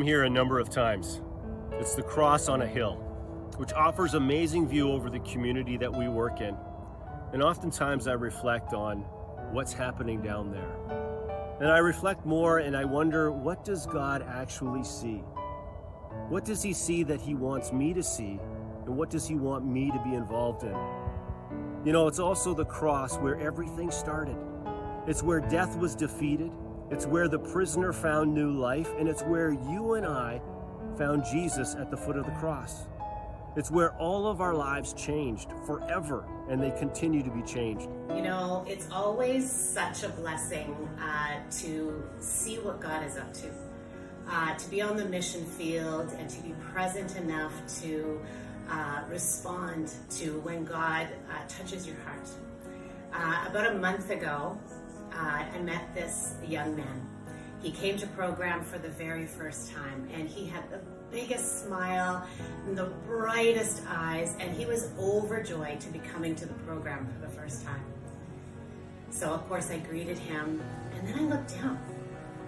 here a number of times. It's the cross on a hill, which offers amazing view over the community that we work in. And oftentimes I reflect on what's happening down there. And I reflect more and I wonder, what does God actually see? What does he see that he wants me to see? And what does he want me to be involved in? You know, it's also the cross where everything started. It's where death was defeated. It's where the prisoner found new life. And it's where you and I found Jesus at the foot of the cross. It's where all of our lives changed forever, and they continue to be changed. You know, it's always such a blessing to see what God is up to be on the mission field and to be present enough to respond to when God touches your heart. About a month ago, I met this young man. He came to program for the very first time, and he had the biggest smile and the brightest eyes, and he was overjoyed to be coming to the program for the first time. So of course I greeted him, and then I looked down,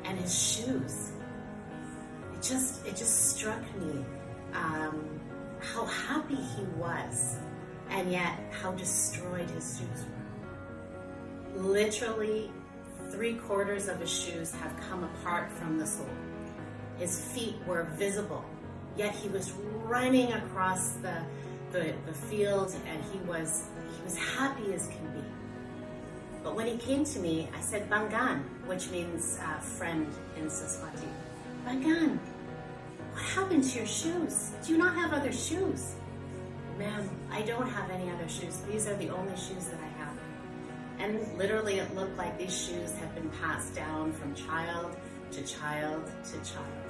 and his shoes. It just struck me how happy he was, and yet how destroyed his shoes were. Literally 3/4 of his shoes have come apart from the sole. His feet were visible, yet he was running across the field, and he was happy as can be. But when he came to me, I said, "Bangan," which means friend in Siswati. "Bangan, what happened to your shoes? Do you not have other shoes?" "Ma'am, I don't have any other shoes. These are the only shoes that I have." And literally it looked like these shoes had been passed down from child to child to child.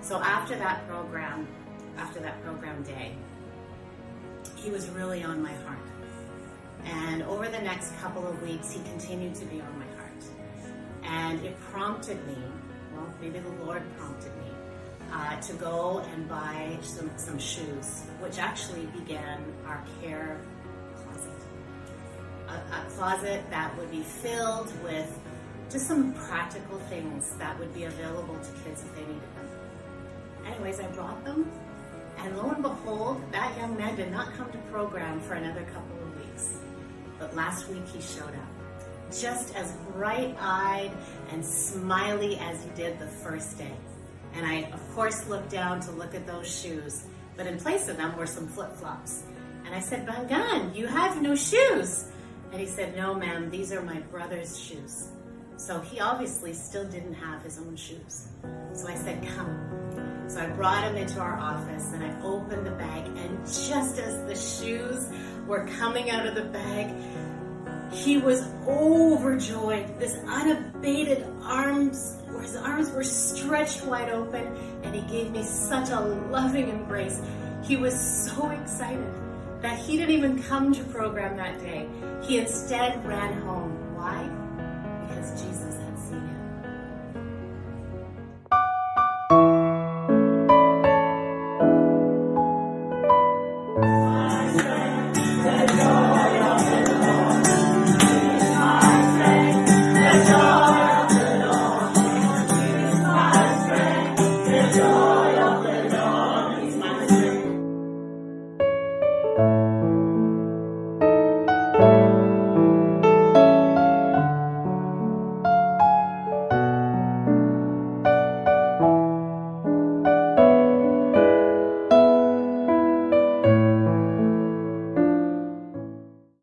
So after that program day, he was really on my heart. And over the next couple of weeks, he continued to be on my heart. And it prompted me, well, maybe the Lord prompted me, to go and buy some shoes, which actually began our care closet. A closet that would be filled with just some practical things that would be available to kids if they needed them. Anyways, I brought them, and lo and behold, that young man did not come to program for another couple of weeks. But last week he showed up, just as bright-eyed and smiley as he did the first day. And I, of course, looked down to look at those shoes, but in place of them were some flip-flops. And I said, "Bangan, you have no shoes." And he said, "No, ma'am, these are my brother's shoes." So he obviously still didn't have his own shoes. So I said, "Come." So I brought him into our office, and I opened the bag, and just as the shoes were coming out of the bag, he was overjoyed. This unabated his arms were stretched wide open, and he gave me such a loving embrace. He was so excited that he didn't even come to program that day. He instead ran home. Why? Because Jesus